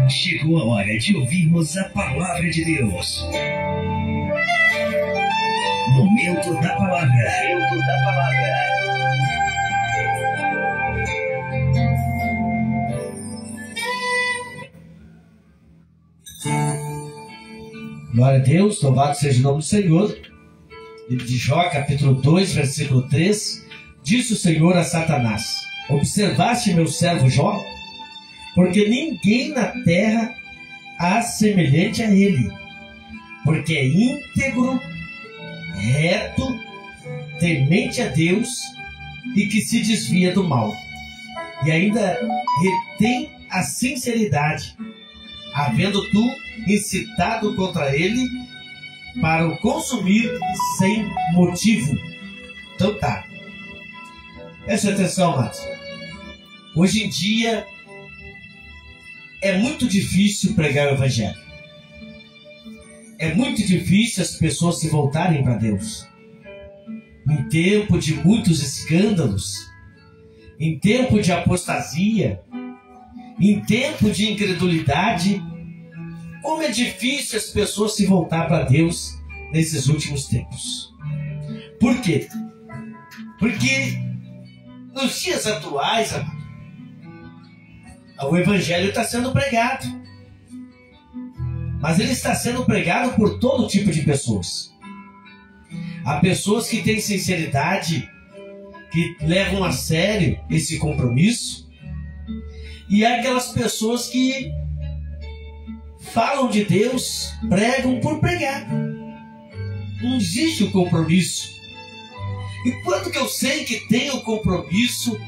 Chegou a hora de ouvirmos a Palavra de Deus. Momento da Palavra. Momento da Palavra. Glória a Deus, louvado seja o nome do Senhor. Livro de Jó, capítulo 2, versículo 3. Disse o Senhor a Satanás: observaste meu servo Jó? Porque ninguém na terra há semelhante a ele, porque é íntegro, reto, temente a Deus e que se desvia do mal, e ainda retém a sinceridade, havendo tu incitado contra ele para o consumir sem motivo. Então tá, preste atenção, amados. Hoje em dia é muito difícil pregar o Evangelho. É muito difícil as pessoas se voltarem para Deus. Em tempo de muitos escândalos, em tempo de apostasia, em tempo de incredulidade, como é difícil as pessoas se voltar para Deus nesses últimos tempos. Por quê? Porque nos dias atuais, amado, o Evangelho está sendo pregado. Mas ele está sendo pregado por todo tipo de pessoas. Há pessoas que têm sinceridade, que levam a sério esse compromisso. E há aquelas pessoas que falam de Deus, pregam por pregar. Não existe o compromisso. E quando que eu sei que tem o compromisso?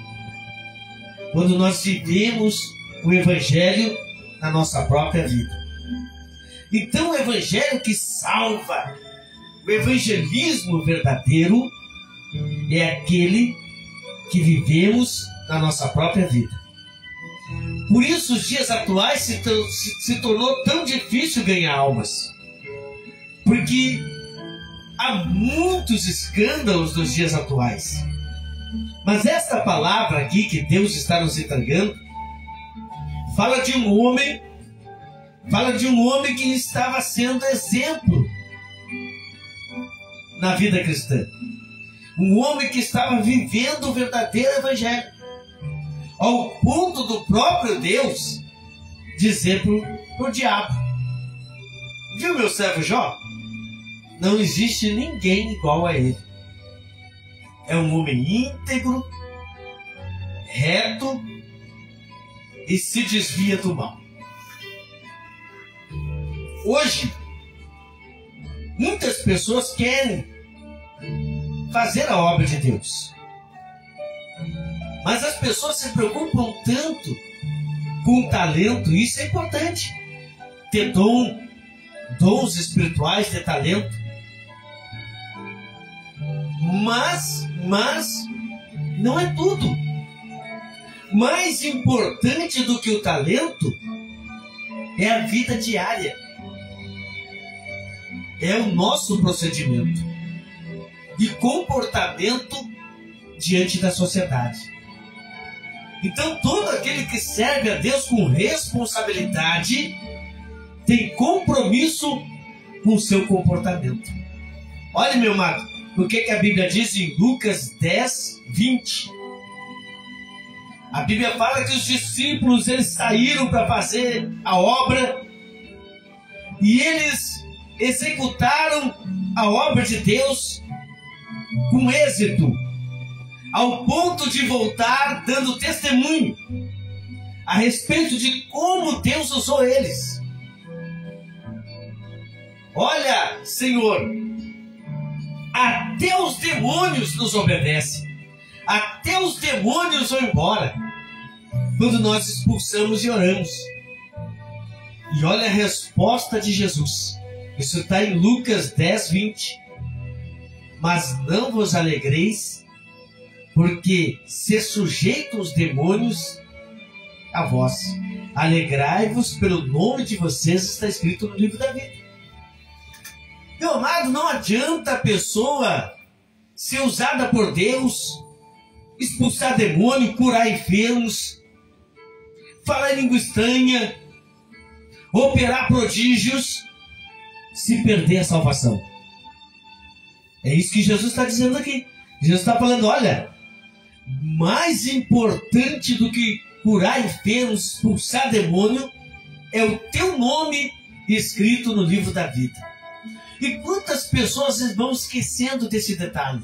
Quando nós vivemos o Evangelho na nossa própria vida. Então o Evangelho que salva, o evangelismo verdadeiro, é aquele que vivemos na nossa própria vida. Por isso os dias atuais se tornou tão difícil ganhar almas. Porque há muitos escândalos nos dias atuais. Mas esta palavra aqui que Deus está nos entregando fala de um homem que estava sendo exemplo na vida cristã. Um homem que estava vivendo o verdadeiro Evangelho, ao ponto do próprio Deus dizer para o diabo: viu meu servo Jó? Não existe ninguém igual a ele. É um homem íntegro, reto e se desvia do mal. Hoje, muitas pessoas querem fazer a obra de Deus. Mas as pessoas se preocupam tanto com o talento, e isso é importante. Ter dons espirituais, ter talento. Mas não é tudo. Mais importante do que o talento é a vida diária. É o nosso procedimento e comportamento diante da sociedade. Então todo aquele que serve a Deus com responsabilidade tem compromisso com o seu comportamento. Olha, meu amado, o que a Bíblia diz em Lucas 10, 20. A Bíblia fala que os discípulos eles saíram para fazer a obra e eles executaram a obra de Deus com êxito, ao ponto de voltar dando testemunho a respeito de como Deus usou eles. Olha, Senhor, até os demônios nos obedecem, até os demônios vão embora quando nós expulsamos e oramos. E olha a resposta de Jesus. Isso está em Lucas 10, 20. Mas não vos alegreis, porque se sujeitam os demônios a vós. Alegrai-vos pelo nome de vocês, está escrito no livro da vida. Meu amado, não adianta a pessoa ser usada por Deus expulsar demônio, curar enfermos, falar em língua estranha, operar prodígios, se perder a salvação. É isso que Jesus está dizendo aqui. Jesus está falando, olha, mais importante do que curar enfermos, expulsar demônio, é o teu nome escrito no livro da vida. E quantas pessoas vão esquecendo desse detalhe?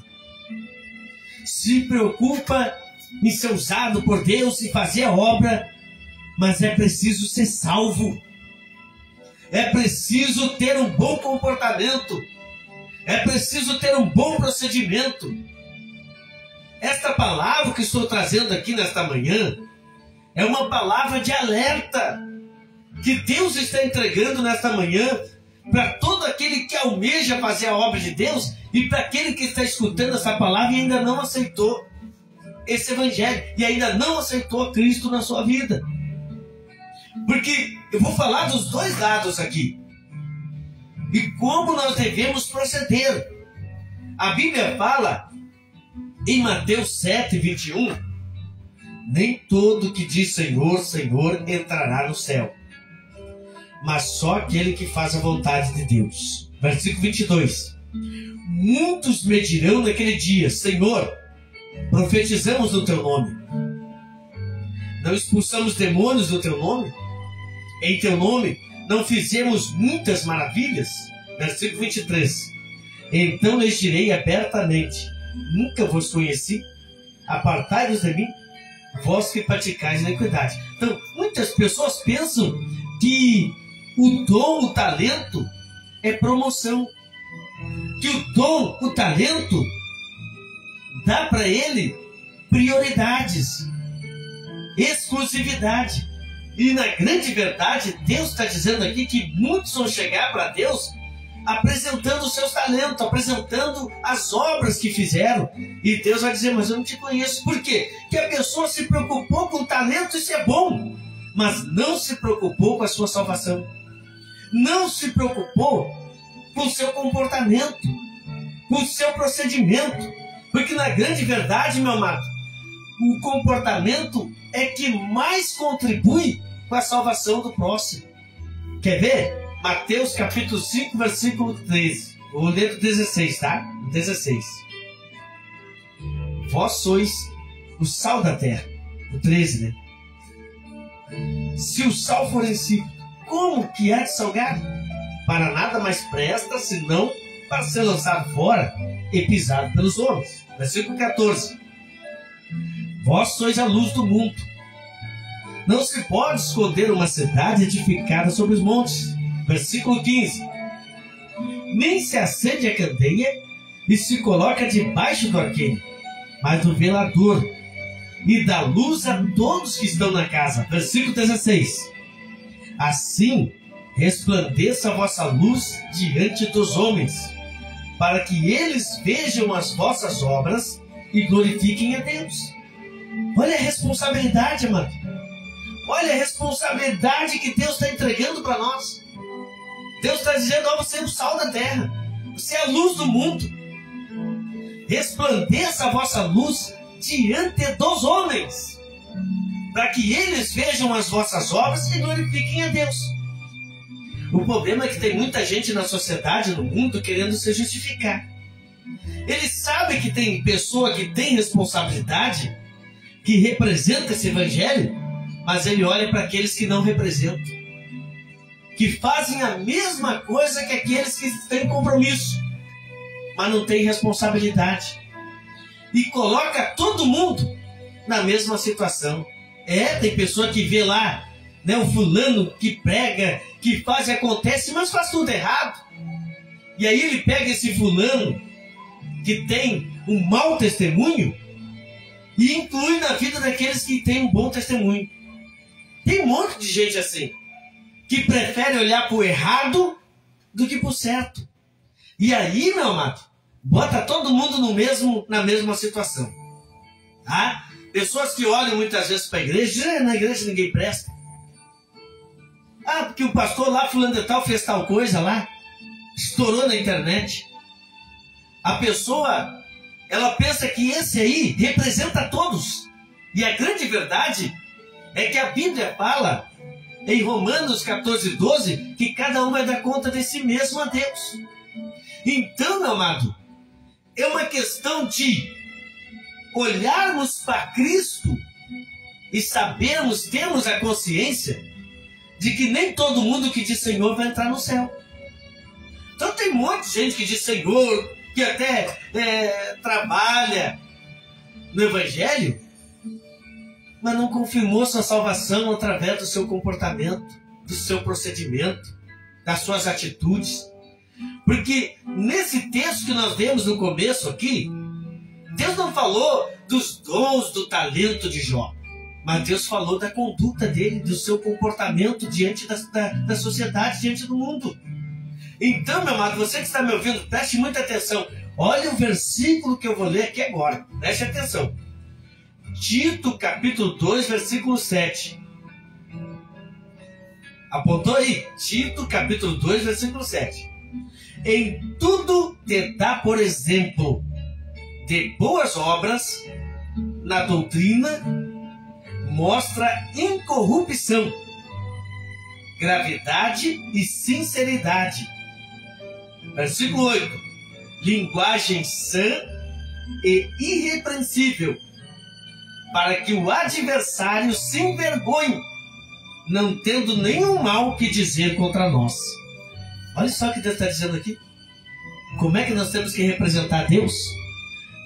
Se preocupa em ser usado por Deus e fazer a obra, mas é preciso ser salvo. É preciso ter um bom comportamento. É preciso ter um bom procedimento. Esta palavra que estou trazendo aqui nesta manhã é uma palavra de alerta que Deus está entregando nesta manhã para todo aquele que almeja fazer a obra de Deus e para aquele que está escutando essa palavra e ainda não aceitou esse evangelho e ainda não aceitou Cristo na sua vida. Porque eu vou falar dos dois lados aqui e como nós devemos proceder. A Bíblia fala em Mateus 7, 21, nem todo que diz Senhor, Senhor entrará no céu, mas só aquele que faz a vontade de Deus. Versículo 22. Muitos me dirão naquele dia, Senhor, profetizamos no teu nome. Não expulsamos demônios no teu nome? Em teu nome não fizemos muitas maravilhas? Versículo 23. Então lhes direi abertamente, nunca vos conheci, apartai-vos de mim, vós que praticais iniquidade. Então, muitas pessoas pensam que o dom, o talento é promoção. Que o dom, o talento dá para ele prioridades, exclusividade. E na grande verdade, Deus está dizendo aqui que muitos vão chegar para Deus apresentando os seus talentos, apresentando as obras que fizeram. E Deus vai dizer, mas eu não te conheço. Por quê? Porque a pessoa se preocupou com o talento, isso é bom, mas não se preocupou com a sua salvação. Não se preocupou com o seu comportamento, com o seu procedimento. Porque na grande verdade, meu amado, o comportamento é que mais contribui com a salvação do próximo. Quer ver? Mateus capítulo 5, versículo 13. Vou ler do 16, tá? 16. Vós sois o sal da terra. O 13, né? Se o sal for insípido, como que há de salgar? Para nada mais presta, senão para ser lançado fora e pisado pelos homens. Versículo 14. Vós sois a luz do mundo. Não se pode esconder uma cidade edificada sobre os montes. Versículo 15. Nem se acende a candeia e se coloca debaixo do arqueiro, mas do velador, e dá luz a todos que estão na casa. Versículo 16. Assim resplandeça a vossa luz diante dos homens, para que eles vejam as vossas obras e glorifiquem a Deus. Olha a responsabilidade, amado. Olha a responsabilidade que Deus está entregando para nós. Deus está dizendo, ó, você é o sal da terra. Você é a luz do mundo. Resplandeça a vossa luz diante dos homens, para que eles vejam as vossas obras e glorifiquem a Deus. O problema é que tem muita gente na sociedade, no mundo, querendo se justificar. Ele sabe que tem pessoa que tem responsabilidade, que representa esse evangelho, mas ele olha para aqueles que não representam, que fazem a mesma coisa que aqueles que têm compromisso, mas não têm responsabilidade, e coloca todo mundo na mesma situação. Tem pessoa que vê lá, né, o fulano que prega, que faz e acontece, mas faz tudo errado. E aí ele pega esse fulano que tem um mau testemunho e inclui na vida daqueles que têm um bom testemunho. Tem um monte de gente assim, que prefere olhar para o errado do que para o certo. E aí, meu amado, bota todo mundo na mesma situação. Tá? Pessoas que olham muitas vezes para a igreja, dizem, na igreja ninguém presta. Porque o pastor lá, fulano de tal, fez tal coisa lá, estourou na internet. A pessoa, ela pensa que esse aí representa todos. E a grande verdade é que a Bíblia fala, em Romanos 14, 12, que cada um vai dar conta de si mesmo a Deus. Então, meu amado, é uma questão de olharmos para Cristo e sabermos, termos a consciência de que nem todo mundo que diz Senhor vai entrar no céu. Então tem um monte de gente que diz Senhor, que até trabalha no Evangelho, mas não confirmou sua salvação através do seu comportamento, do seu procedimento, das suas atitudes. Porque nesse texto que nós vemos no começo aqui, Deus não falou dos dons, do talento de Jó, mas Deus falou da conduta dele, do seu comportamento diante da sociedade, diante do mundo. Então, meu amado, você que está me ouvindo, preste muita atenção. Olha o versículo que eu vou ler aqui agora. Preste atenção. Tito, capítulo 2, versículo 7. Apontou aí? Tito, capítulo 2, versículo 7. Em tudo te dá por exemplo de boas obras, na doutrina, mostra incorrupção, gravidade e sinceridade. Versículo 8. Linguagem sã e irrepreensível, para que o adversário se envergonhe, não tendo nenhum mal que dizer contra nós. Olha só o que Deus está dizendo aqui. Como é que nós temos que representar Deus?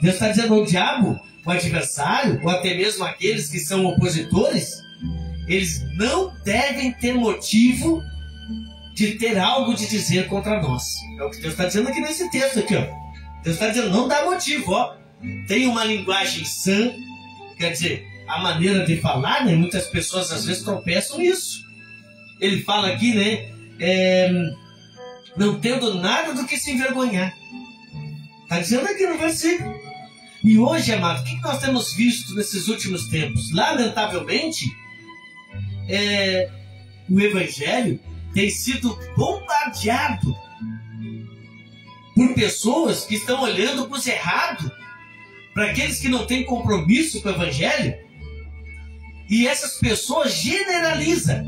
Deus está dizendo ao diabo, o adversário, ou até mesmo aqueles que são opositores, eles não devem ter motivo de ter algo de dizer contra nós. É o que Deus está dizendo aqui nesse texto aqui, ó. Deus está dizendo, não dá motivo, ó. Tem uma linguagem sã, quer dizer, a maneira de falar, né? Muitas pessoas às vezes tropeçam nisso. Ele fala aqui, né? Não tendo nada do que se envergonhar. Está dizendo aqui no versículo. E hoje, amado, o que nós temos visto nesses últimos tempos? Lamentavelmente, o Evangelho tem sido bombardeado por pessoas que estão olhando para os errados, para aqueles que não têm compromisso com o Evangelho. E essas pessoas generalizam.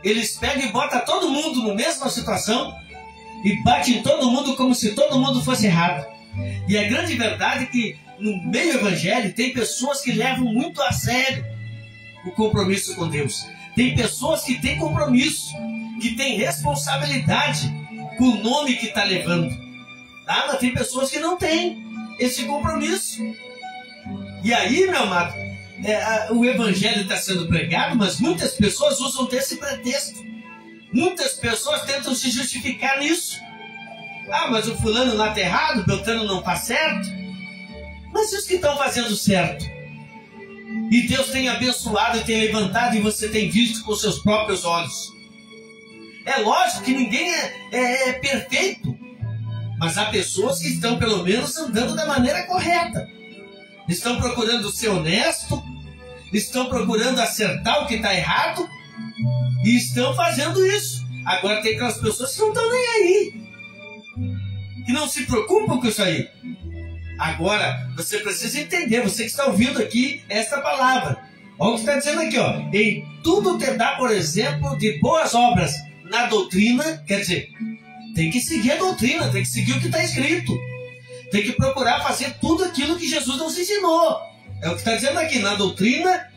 Eles pegam e botam todo mundo na mesma situação e batem em todo mundo como se todo mundo fosse errado. E a grande verdade é que no meio evangélico tem pessoas que levam muito a sério o compromisso com Deus. Tem pessoas que têm compromisso, que têm responsabilidade com o nome que está levando. Tá? Mas tem pessoas que não têm esse compromisso. E aí, meu amado, o evangelho está sendo pregado, mas muitas pessoas usam desse pretexto. Muitas pessoas tentam se justificar nisso. Ah, mas o fulano lá está errado, o Beltrano não está certo. Mas e os que estão fazendo certo? E Deus tem abençoado e tem levantado e você tem visto com seus próprios olhos. É lógico que ninguém é perfeito, mas há pessoas que estão pelo menos andando da maneira correta. Estão procurando ser honesto, estão procurando acertar o que está errado e estão fazendo isso. Agora tem aquelas pessoas que não estão nem aí, que não se preocupam com isso aí. Agora, você precisa entender, você que está ouvindo aqui esta palavra. Olha o que está dizendo aqui, ó. Em tudo te dá, por exemplo, de boas obras na doutrina, quer dizer, tem que seguir a doutrina, tem que seguir o que está escrito. Tem que procurar fazer tudo aquilo que Jesus nos ensinou. É o que está dizendo aqui, na doutrina,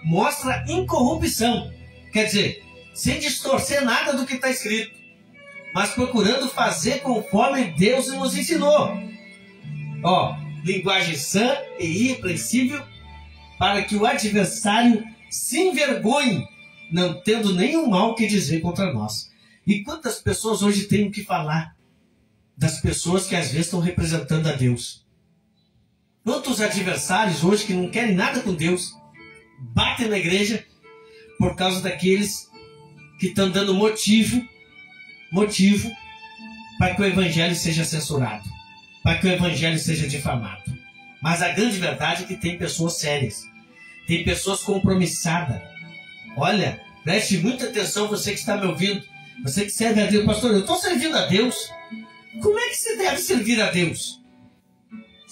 mostra incorrupção. Quer dizer, sem distorcer nada do que está escrito, mas procurando fazer conforme Deus nos ensinou. Ó, linguagem sã e irrepreensível, para que o adversário se envergonhe, não tendo nenhum mal que dizer contra nós. E quantas pessoas hoje têm o que falar das pessoas que às vezes estão representando a Deus? Quantos adversários hoje que não querem nada com Deus batem na igreja por causa daqueles que estão dando motivo para que o evangelho seja censurado, para que o evangelho seja difamado. Mas a grande verdade é que tem pessoas sérias, tem pessoas compromissadas. Olha, preste muita atenção, você que está me ouvindo, você que serve a Deus. Pastor, eu estou servindo a Deus. Como é que você deve servir a Deus?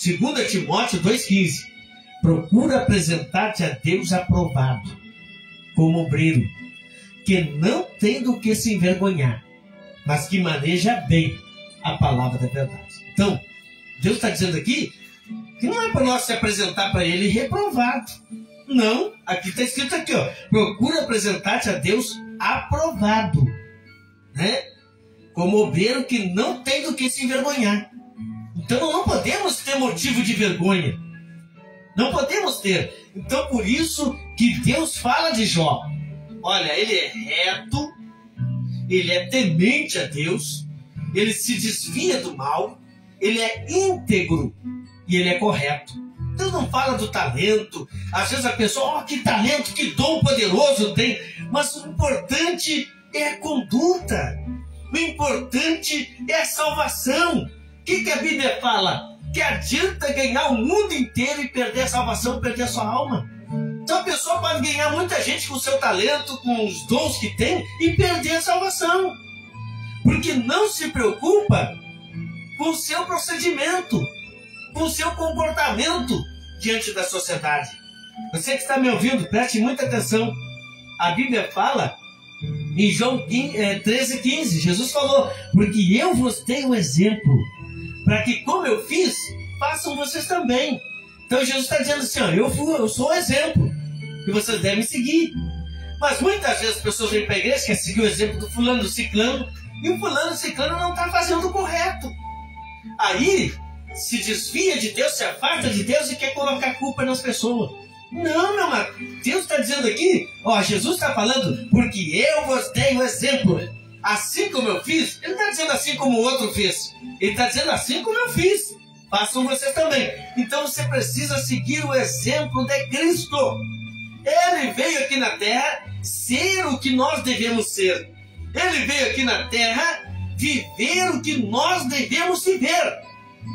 2 Timóteo 2,15. Procura apresentar-te a Deus aprovado, como obreiro, que não tem do que se envergonhar, mas que maneja bem a palavra da verdade. Então, Deus está dizendo aqui que não é para nós se apresentar para Ele reprovado. Não, aqui está escrito aqui, ó, procura apresentar-te a Deus aprovado, né? Como obreiro que não tem do que se envergonhar. Então não podemos ter motivo de vergonha. Não podemos ter. Então por isso que Deus fala de Jó. Olha, ele é reto, ele é temente a Deus, ele se desvia do mal, ele é íntegro e ele é correto. Deus não fala do talento. Às vezes a pessoa, que talento, que dom poderoso tem. Mas o importante é a conduta. O importante é a salvação. O que a Bíblia fala? Que adianta ganhar o mundo inteiro e perder a salvação, perder a sua alma. Então a pessoa pode ganhar muita gente com o seu talento, com os dons que tem e perder a salvação. Porque não se preocupa com o seu procedimento, com o seu comportamento diante da sociedade. Você que está me ouvindo, preste muita atenção. A Bíblia fala em João 13,15, Jesus falou, porque eu vos dei um exemplo, para que como eu fiz, façam vocês também. Então Jesus está dizendo assim, ó, eu sou o exemplo, que vocês devem seguir. Mas muitas vezes as pessoas vêm para a igreja, quer seguir o exemplo do fulano, do ciclano, e o fulano, do ciclano não está fazendo o correto. Aí se desvia de Deus, se afasta de Deus e quer colocar culpa nas pessoas. Não, meu amado. Deus está dizendo aqui, ó, Jesus está falando, porque eu vos dei o exemplo. Assim como eu fiz, ele está dizendo assim como o outro fez. Ele está dizendo assim como eu fiz. Façam vocês também. Então você precisa seguir o exemplo de Cristo. Ele veio aqui na terra ser o que nós devemos ser. Ele veio aqui na terra viver o que nós devemos viver.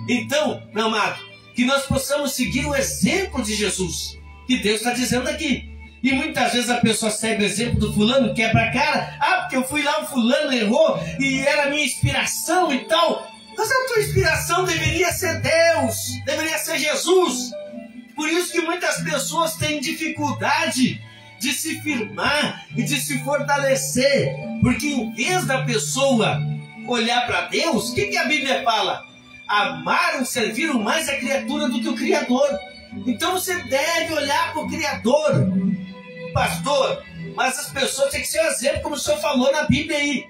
Então, meu amado, que nós possamos seguir o exemplo de Jesus, que Deus está dizendo aqui. E muitas vezes a pessoa segue o exemplo do fulano, quebra a cara. Ah, porque eu fui lá, o fulano errou e era a minha inspiração e tal. Mas a tua inspiração deveria ser Deus, deveria ser Jesus. Por isso que muitas pessoas têm dificuldade de se firmar e de se fortalecer. Porque em vez da pessoa olhar para Deus, o que a Bíblia fala? Amaram, serviram mais a criatura do que o Criador. Então você deve olhar para o Criador. Pastor, mas as pessoas têm que ser exemplo, como o senhor falou na Bíblia aí.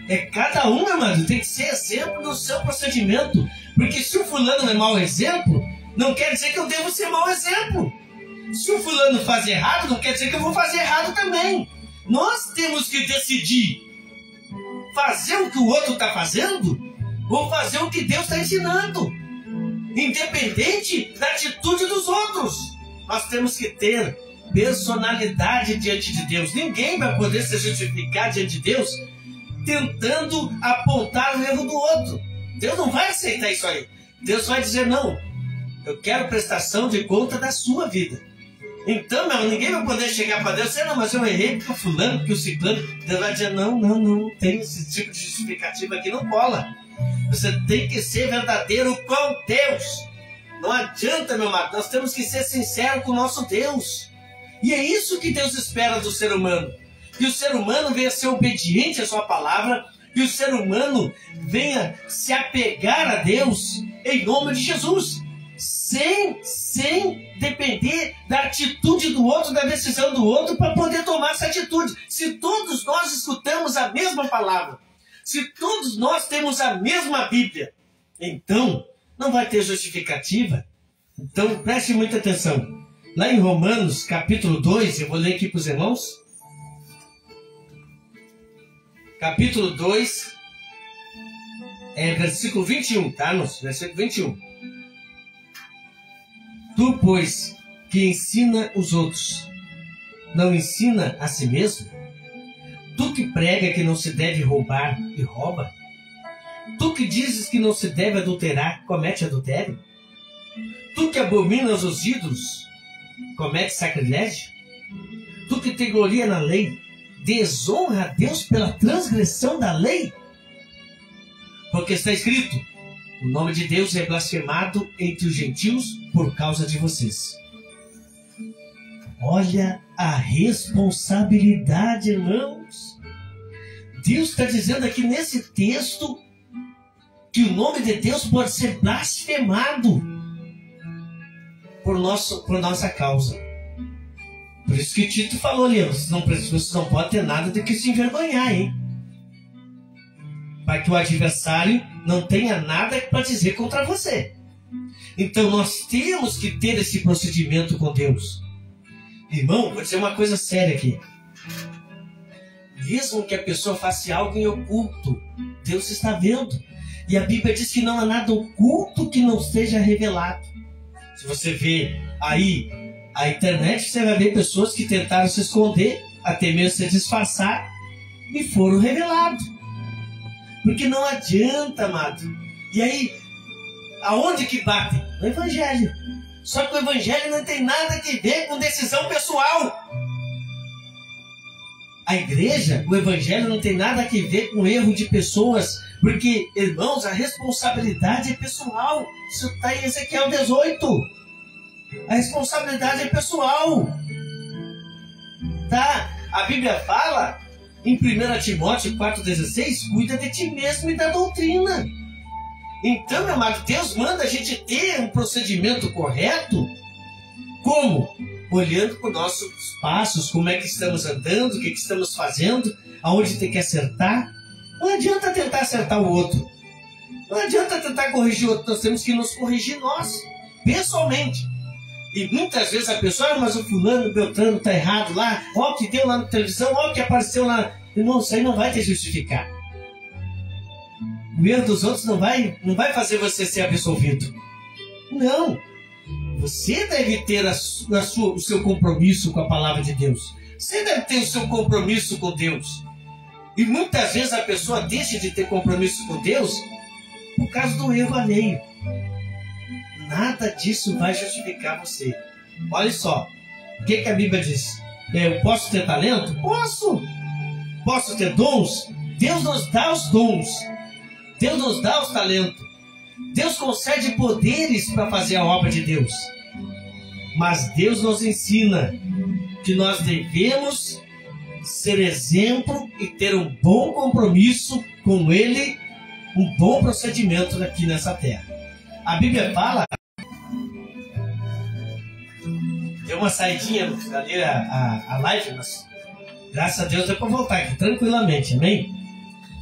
É cada um, meu irmão, tem que ser exemplo do seu procedimento. Porque se o fulano é mau exemplo, não quer dizer que eu devo ser mau exemplo. Se o fulano faz errado, não quer dizer que eu vou fazer errado também. Nós temos que decidir fazer o que o outro está fazendo ou fazer o que Deus está ensinando. Independente da atitude dos outros. Nós temos que ter personalidade diante de Deus. Ninguém vai poder se justificar diante de Deus tentando apontar o erro do outro. Deus não vai aceitar isso aí. Deus vai dizer, não, eu quero prestação de conta da sua vida. Então, meu, ninguém vai poder chegar para Deus e dizer, não, mas eu errei porque o fulano, porque o ciclano. Deus vai dizer, não tem esse tipo de justificativa aqui, não cola. Você tem que ser verdadeiro com Deus. Não adianta, meu amado, nós temos que ser sinceros com o nosso Deus. E é isso que Deus espera do ser humano. Que o ser humano venha ser obediente à sua palavra, que o ser humano venha se apegar a Deus em nome de Jesus, sem depender da atitude do outro, da decisão do outro, para poder tomar essa atitude. Se todos nós escutamos a mesma palavra, se todos nós temos a mesma Bíblia, então não vai ter justificativa. Então preste muita atenção. Lá em Romanos, capítulo 2, eu vou ler aqui para os irmãos. Capítulo 2, versículo 21, tá, irmãos? Versículo 21. Tu, pois, que ensina os outros, não ensina a si mesmo? Tu que prega que não se deve roubar e rouba? Tu que dizes que não se deve adulterar, comete adultério? Tu que abominas os ídolos, comete sacrilégio? Tu que te gloria na lei, desonra a Deus pela transgressão da lei? Porque está escrito, O nome de Deus é blasfemado entre os gentios por causa de vocês. Olha a responsabilidade, irmãos. Deus está dizendo aqui nesse texto que o nome de Deus pode ser blasfemado por nossa causa. Por isso que Tito falou ali, vocês não podem ter nada de que se envergonhar, hein? Para que o adversário não tenha nada para dizer contra você. Então nós temos que ter esse procedimento com Deus. Irmão, vou dizer uma coisa séria aqui. Mesmo que a pessoa faça algo em oculto, Deus está vendo. E a Bíblia diz que não há nada oculto que não seja revelado. Se você vê aí a internet, você vai ver pessoas que tentaram se esconder, até mesmo se disfarçar, e foram revelados. Porque não adianta, amado. E aí, aonde que bate? No Evangelho. Só que o Evangelho não tem nada a ver com decisão pessoal. A igreja, o Evangelho não tem nada a ver com erro de pessoas. Porque, irmãos, a responsabilidade é pessoal. Isso está em Ezequiel 18. A responsabilidade é pessoal. Tá? A Bíblia fala, em 1 Timóteo 4,16, cuida de ti mesmo e da doutrina. Então, meu amado, Deus manda a gente ter um procedimento correto. Como? Olhando para os nossos passos, como é que estamos andando, o que estamos fazendo, aonde tem que acertar. Não adianta tentar acertar o outro. Não adianta tentar corrigir o outro. Nós temos que nos corrigir nós, pessoalmente. E muitas vezes a pessoa, mas o fulano, o Beltrano está errado lá, ó o que deu lá na televisão, ó o que apareceu lá. Irmão, isso aí não vai te justificar. O erro dos outros não vai fazer você ser absolvido. Não. Você deve ter o seu compromisso com a palavra de Deus. Você deve ter o seu compromisso com Deus. E muitas vezes a pessoa deixa de ter compromisso com Deus por causa do erro alheio. Nada disso vai justificar você. Olha só, o que a Bíblia diz? Eu posso ter talento? Posso. Posso ter dons? Deus nos dá os dons. Deus nos dá os talentos. Deus concede poderes para fazer a obra de Deus. Mas Deus nos ensina que nós devemos ser exemplo e ter um bom compromisso com Ele, um bom procedimento aqui nessa terra. A Bíblia fala... Deu uma saidinha ali a live, mas graças a Deus deu para voltar aqui tranquilamente, amém?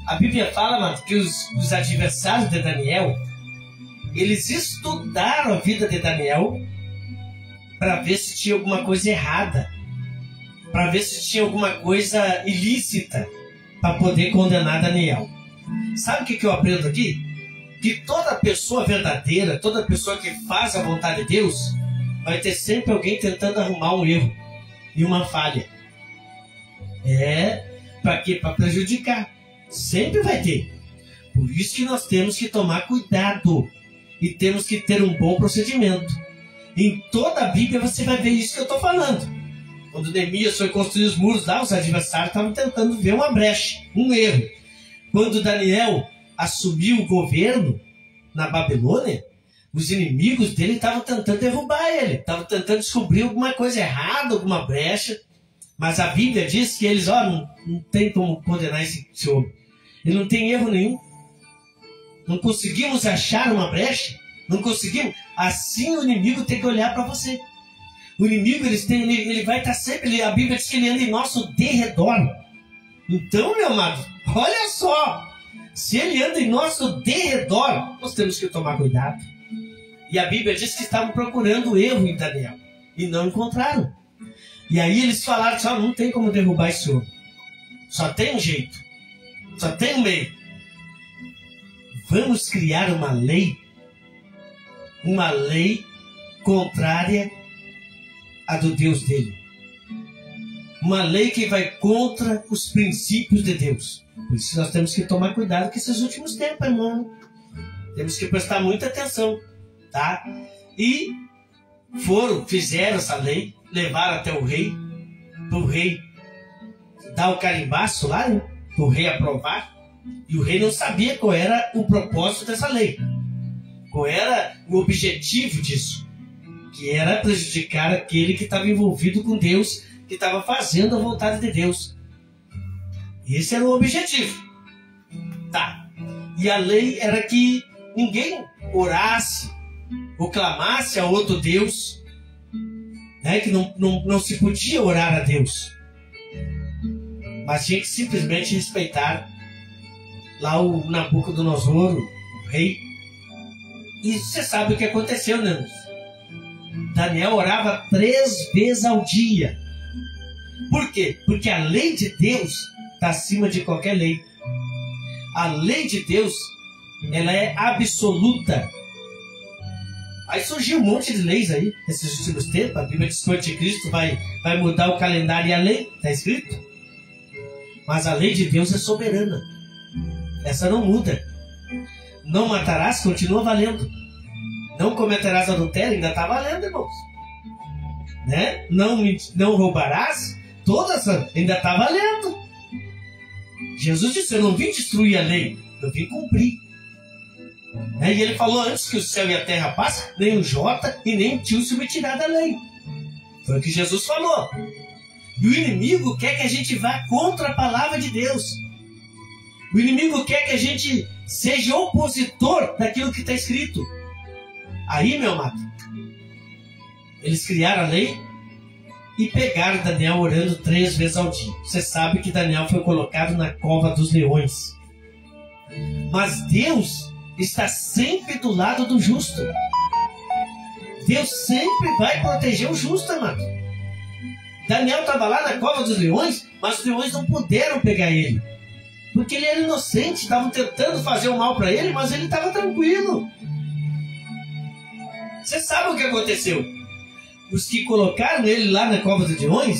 A Bíblia fala, mano, que os adversários de Daniel, eles estudaram a vida de Daniel para ver se tinha alguma coisa errada, para ver se tinha alguma coisa ilícita, para poder condenar Daniel. Sabe o que eu aprendo aqui? Que toda pessoa verdadeira, toda pessoa que faz a vontade de Deus, vai ter sempre alguém tentando arrumar um erro e uma falha. Para quê? Para prejudicar. Sempre vai ter. Por isso que nós temos que tomar cuidado e temos que ter um bom procedimento. Em toda a Bíblia você vai ver isso que eu estou falando. Quando Neemias foi construir os muros lá, os adversários estavam tentando ver uma brecha, um erro. Quando Daniel assumiu o governo na Babilônia, os inimigos dele estavam tentando derrubar ele, estavam tentando descobrir alguma coisa errada, alguma brecha. Mas a Bíblia diz que eles, não tem como condenar esse homem. Ele não tem erro nenhum. Não conseguimos achar uma brecha, não conseguimos. Assim o inimigo tem que olhar para você. O inimigo, ele vai estar sempre, a Bíblia diz que ele anda em nosso derredor. Então, meu amado, olha só, se ele anda em nosso derredor, nós temos que tomar cuidado. E a Bíblia diz que estavam procurando erro em Daniel e não encontraram. E aí eles falaram que não tem como derrubar esse homem. Só tem um jeito, só tem um meio. Vamos criar uma lei contrária à do Deus dele. Uma lei que vai contra os princípios de Deus. Por isso nós temos que tomar cuidado com esses últimos tempos, irmão. Temos que prestar muita atenção, tá? E fizeram essa lei, levaram até o rei, para o rei dar o carimbaço lá, né? Para o rei aprovar. E o rei não sabia qual era o propósito dessa lei. Qual era o objetivo disso? Que era prejudicar aquele que estava envolvido com Deus, que estava fazendo a vontade de Deus. Esse era o objetivo. Tá. E a lei era que ninguém orasse ou clamasse a outro Deus, né? Que não se podia orar a Deus. Mas tinha que simplesmente respeitar lá o Nabucodonosor, o rei. E você sabe o que aconteceu, né? Daniel orava 3 vezes ao dia. Por quê? Porque a lei de Deus está acima de qualquer lei. A lei de Deus, ela é absoluta. Aí surgiu um monte de leis aí, nesses últimos tempos. A Bíblia diz que o anticristo vai mudar o calendário e a lei, está escrito. Mas a lei de Deus é soberana. Essa não muda. Não matarás, continua valendo. Não cometerás adultério, ainda está valendo, irmãos. Né? Não roubarás, toda essa ainda está valendo. Jesus disse, eu não vim destruir a lei, eu vim cumprir. E ele falou antes que o céu e a terra passam, nem o jota e nem o tio se me tirar da lei. Foi o que Jesus falou. E o inimigo quer que a gente vá contra a palavra de Deus. O inimigo quer que a gente seja opositor daquilo que está escrito. Aí, meu amado, eles criaram a lei e pegaram Daniel orando 3 vezes ao dia. Você sabe que Daniel foi colocado na cova dos leões. Mas Deus está sempre do lado do justo. Deus sempre vai proteger o justo, amado. Daniel estava lá na cova dos leões, mas os leões não puderam pegar ele. Porque ele era inocente, estavam tentando fazer o mal para ele, mas ele estava tranquilo. Você sabe o que aconteceu? Os que colocaram ele lá na cova dos leões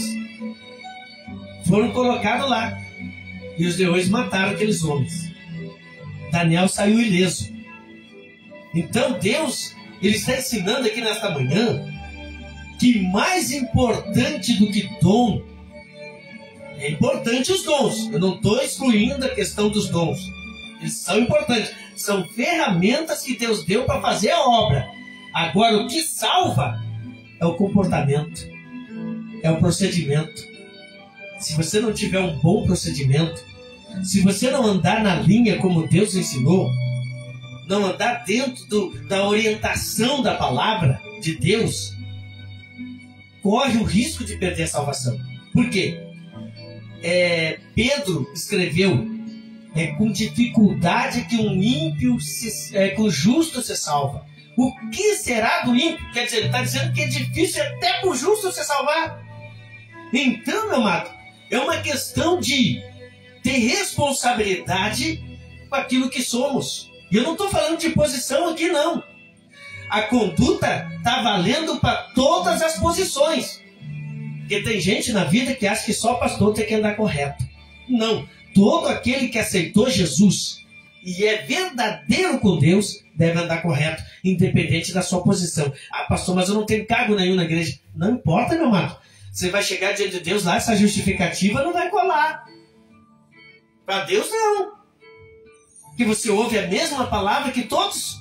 foram colocados lá. E os leões mataram aqueles homens. Daniel saiu ileso. Então Deus, ele está ensinando aqui nesta manhã que mais importante do que dom, é importante os dons. Eu não estou excluindo a questão dos dons. Eles são importantes. São ferramentas que Deus deu para fazer a obra. Agora, o que salva é o comportamento, é o procedimento. Se você não tiver um bom procedimento, se você não andar na linha como Deus ensinou, não andar dentro da orientação da palavra de Deus, corre o risco de perder a salvação. Por quê? Pedro escreveu, com dificuldade que um ímpio, que o justo se salva. O que será do ímpio? Quer dizer, ele está dizendo que é difícil até para o justo se salvar. Então, meu amado, é uma questão de ter responsabilidade com aquilo que somos. E eu não estou falando de posição aqui, não. A conduta está valendo para todas as posições. Porque tem gente na vida que acha que só pastor tem que andar correto. Não. Todo aquele que aceitou Jesus e é verdadeiro com Deus deve andar correto, independente da sua posição. Ah, pastor, mas eu não tenho cargo nenhum na igreja. Não importa, meu amado. Você vai chegar diante de Deus lá, essa justificativa não vai colar. Para Deus, não. Que você ouve a mesma palavra que todos.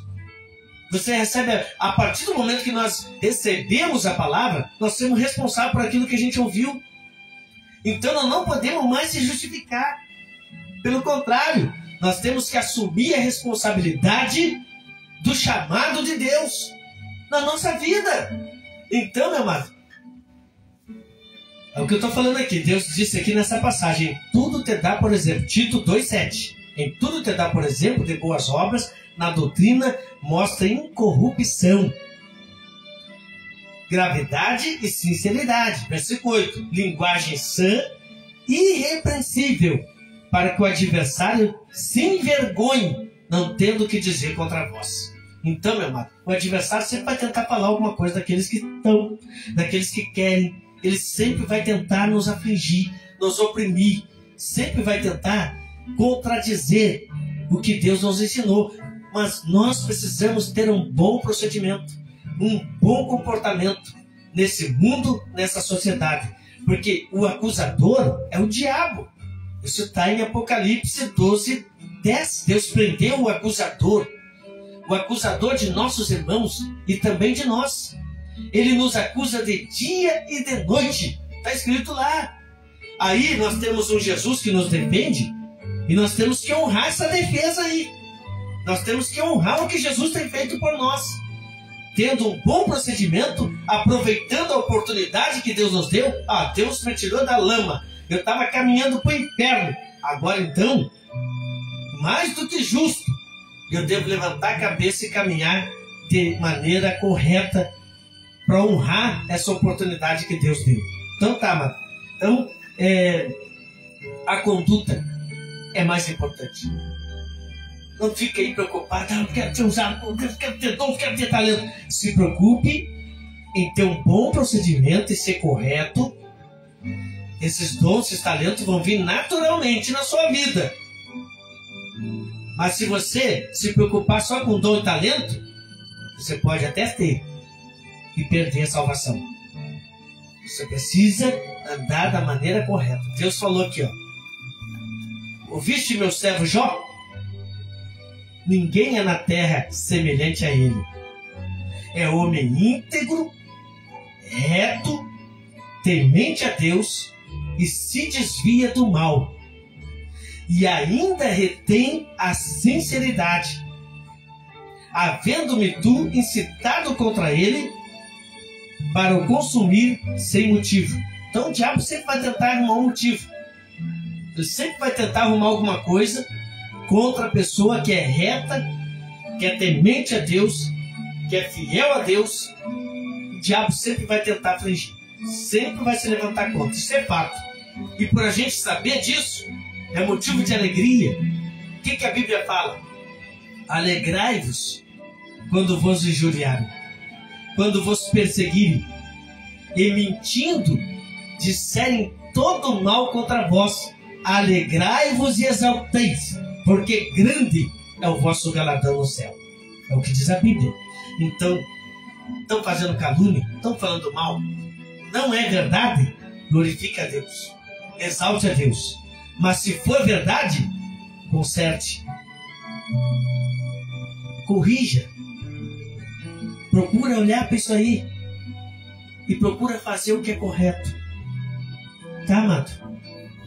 Você recebe, a partir do momento que nós recebemos a palavra, nós somos responsáveis por aquilo que a gente ouviu. Então nós não podemos mais se justificar. Pelo contrário, nós temos que assumir a responsabilidade do chamado de Deus na nossa vida. Então, meu amado, é o que eu estou falando aqui. Deus disse aqui nessa passagem: tudo te dá, por exemplo, Tito 2,7. Em tudo te dá, por exemplo, de boas obras, na doutrina mostra incorrupção, gravidade e sinceridade. Versículo 8. Linguagem sã e irrepreensível, para que o adversário se envergonhe, não tendo o que dizer contra vós. Então, meu amado, o adversário sempre vai tentar falar alguma coisa daqueles que estão, daqueles que querem. Ele sempre vai tentar nos afligir, nos oprimir. Sempre vai tentar contradizer o que Deus nos ensinou. Mas nós precisamos ter um bom procedimento, um bom comportamento nesse mundo, nessa sociedade. Porque o acusador é o diabo. Isso está em Apocalipse 12:10. Deus prendeu o acusador. o acusador de nossos irmãos e também de nós. Ele nos acusa de dia e de noite. Está escrito lá. Aí nós temos um Jesus que nos defende e nós temos que honrar essa defesa aí. Nós temos que honrar o que Jesus tem feito por nós. Tendo um bom procedimento, aproveitando a oportunidade que Deus nos deu. Deus me tirou da lama. Eu estava caminhando para o inferno. Agora então, mais do que justo, eu devo levantar a cabeça e caminhar de maneira correta para honrar essa oportunidade que Deus deu. Então tá, mano. Então, a conduta é mais importante. Não fique aí preocupado, eu quero ter usado, eu quero ter dom, eu quero ter talento. Se preocupe em ter um bom procedimento e ser correto. Esses dons, esses talentos vão vir naturalmente na sua vida. Mas se você se preocupar só com dom e talento, você pode até ter e perder a salvação. Você precisa andar da maneira correta. Deus falou aqui, ouviste meu servo Jó? Ninguém é na terra semelhante a ele. É homem íntegro, reto, temente a Deus e se desvia do mal. E ainda retém a sinceridade. Havendo-me tu incitado contra ele para o consumir sem motivo. Então o diabo sempre vai tentar arrumar um motivo. Ele sempre vai tentar arrumar alguma coisa contra a pessoa que é reta, que é temente a Deus, que é fiel a Deus. O diabo sempre vai tentar afligir. Sempre vai se levantar contra. Isso é fato. E por a gente saber disso, é motivo de alegria. O que a Bíblia fala? Alegrai-vos quando vos injuriarem, quando vos perseguirem, e mentindo disserem todo mal contra vós. Alegrai-vos e exalteis, porque grande é o vosso galardão no céu. É o que diz a Bíblia. Então, estão fazendo calúnia, estão falando mal, não é verdade? Glorifica a Deus, exalte a Deus. Mas se for verdade, conserte, corrija, procura olhar para isso aí e procura fazer o que é correto. Tá, amado?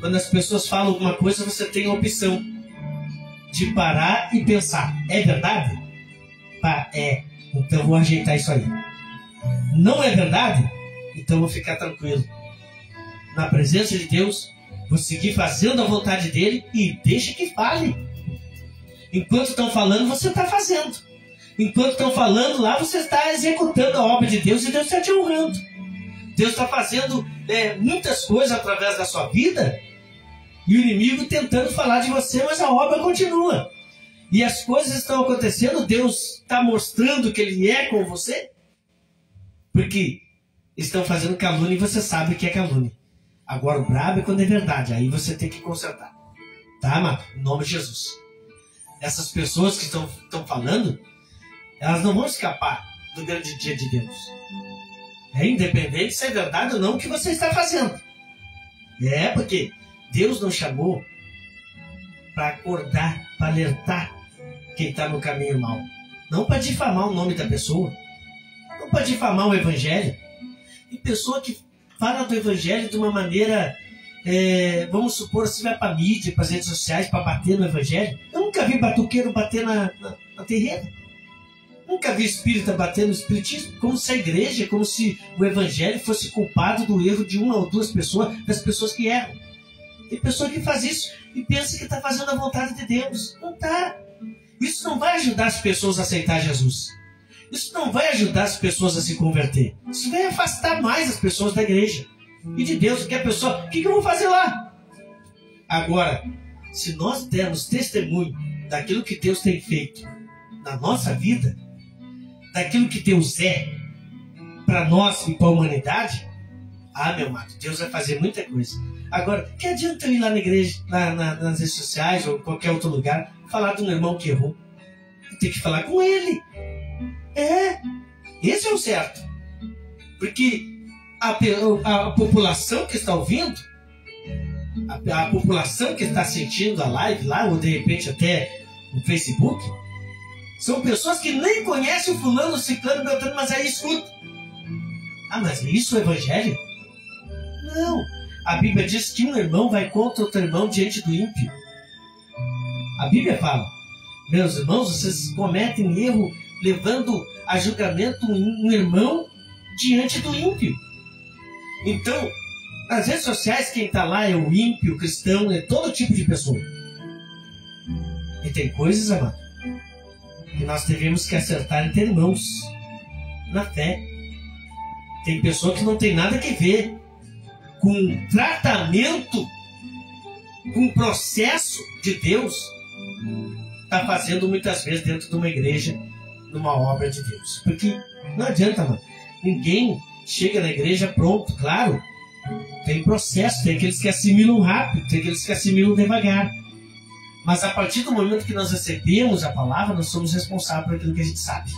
Quando as pessoas falam alguma coisa, você tem a opção de parar e pensar: é verdade? Então eu vou ajeitar isso aí. Não é verdade? Então eu vou ficar tranquilo. Na presença de Deus, vou seguir fazendo a vontade dele e deixa que fale. Enquanto estão falando, você está fazendo. Enquanto estão falando lá, você está executando a obra de Deus e Deus está te honrando. Deus está fazendo muitas coisas através da sua vida e o inimigo tentando falar de você, mas a obra continua. E as coisas estão acontecendo, Deus está mostrando que Ele é com você, porque estão fazendo calúnia e você sabe que é calúnia. Agora o brabo é quando é verdade, aí você tem que consertar. Tá, amado? Em nome de Jesus. Essas pessoas que estão falando, elas não vão escapar do grande dia de Deus. É independente se é verdade ou não o que você está fazendo. Porque Deus nos chamou para acordar, para alertar quem está no caminho mau. Não para difamar o nome da pessoa. Não para difamar o Evangelho. E pessoa que fala do Evangelho de uma maneira, vamos supor, se vai para a mídia, para as redes sociais, para bater no Evangelho. Eu nunca vi batuqueiro bater na terreira. Nunca vi espírita bater no espiritismo. Como se a igreja, como se o Evangelho fosse culpado do erro de uma ou duas pessoas, das pessoas que erram. Tem pessoa que faz isso e pensa que está fazendo a vontade de Deus. Não está. Isso não vai ajudar as pessoas a aceitar Jesus. Isso não vai ajudar as pessoas a se converter. Isso vai afastar mais as pessoas da igreja e de Deus. Porque a pessoa, o que eu vou fazer lá? Agora, se nós dermos testemunho daquilo que Deus tem feito na nossa vida, daquilo que Deus é para nós e para a humanidade, meu amado, Deus vai fazer muita coisa. Agora, que adianta eu ir lá na igreja, nas redes sociais ou em qualquer outro lugar, falar de um irmão que errou? Tem que falar com ele. Esse é o certo. Porque a população que está ouvindo, a população que está assistindo a live lá, ou de repente até no Facebook, São pessoas que nem conhecem o fulano, o ciclano, o beltrano, mas aí escutam. Ah, mas isso é o evangelho? Não. A Bíblia diz que um irmão vai contra outro irmão diante do ímpio. A Bíblia fala, meus irmãos, vocês cometem erro levando a julgamento um irmão diante do ímpio. Então, nas redes sociais, quem está lá é o ímpio, o cristão, é todo tipo de pessoa. E tem coisas, amado, que nós devemos que acertar entre irmãos na fé. Tem pessoa que não tem nada a ver com tratamento, com processo de Deus, está fazendo muitas vezes dentro de uma igreja, numa obra de Deus. Porque não adianta, mano. Ninguém chega na igreja pronto, claro. Tem processo, tem aqueles que assimilam rápido, tem aqueles que assimilam devagar. Mas a partir do momento que nós recebemos a palavra, nós somos responsáveis por aquilo que a gente sabe.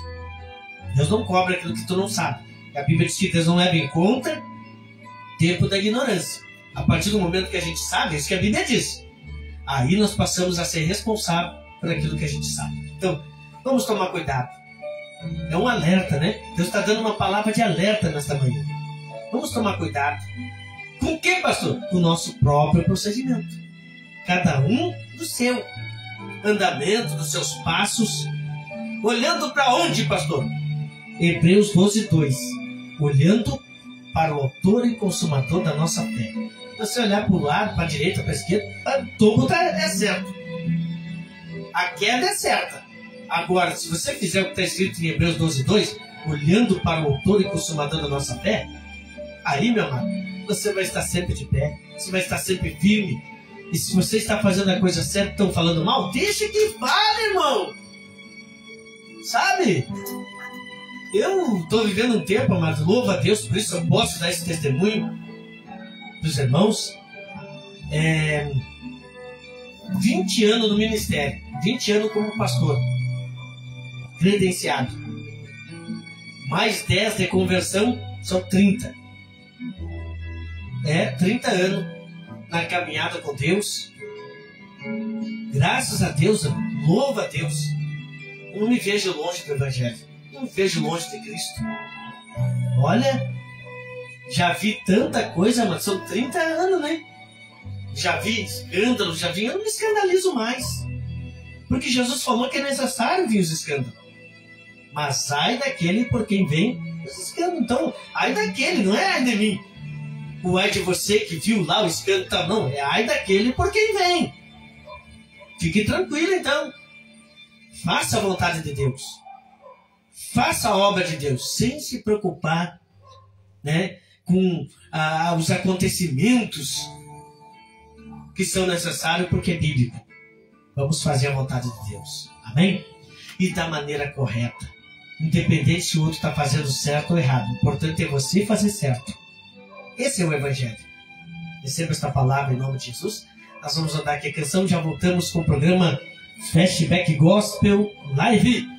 Deus não cobra aquilo que tu não sabe. A Bíblia diz que Deus não leva em conta tempo da ignorância. A partir do momento que a gente sabe, é isso que a Bíblia diz. Aí nós passamos a ser responsáveis por aquilo que a gente sabe. Então, vamos tomar cuidado. É um alerta, né? Deus está dando uma palavra de alerta nesta manhã. Vamos tomar cuidado. Com o que, pastor? Com o nosso próprio procedimento. Cada um do seu andamento, dos seus passos. Olhando para onde, pastor? Hebreus 12:2. Olhando para o autor e consumador da nossa fé. Se você olhar para o lado, para a direita, para a esquerda, o topo é certo. A queda é certa. Agora, se você fizer o que está escrito em Hebreus 12:2, olhando para o autor e consumador da nossa fé, aí, meu amado, você vai estar sempre de pé, você vai estar sempre firme. E se você está fazendo a coisa certa, estão falando mal, deixa que fale, irmão. Sabe? Eu estou vivendo um tempo, mas louvo a Deus, por isso eu posso dar esse testemunho dos irmãos. 20 anos no ministério, 20 anos como pastor, credenciado. Mais 10 de conversão, são 30. 30 anos na caminhada com Deus. Graças a Deus, louvo a Deus. Eu não me vejo longe do Evangelho. Não me vejo longe de Cristo. Olha, já vi tanta coisa, mas são 30 anos, né? Já vi escândalo, eu não me escandalizo mais. Porque Jesus falou que é necessário vir os escândalos. Mas ai daquele por quem vem os escândalos. Então, ai daquele, não é ai de mim. O ai de você que viu lá o escândalo, tá, não. É ai daquele por quem vem. Fique tranquilo, então. Faça a vontade de Deus. Faça a obra de Deus, sem se preocupar, né, com os acontecimentos que são necessários, porque é bíblico. Vamos fazer a vontade de Deus. Amém? E da maneira correta. Independente se o outro está fazendo certo ou errado. O importante é você fazer certo. Esse é o Evangelho. Receba esta palavra em nome de Jesus. Nós vamos andar aqui a canção. Já voltamos com o programa Flashback Gospel Live.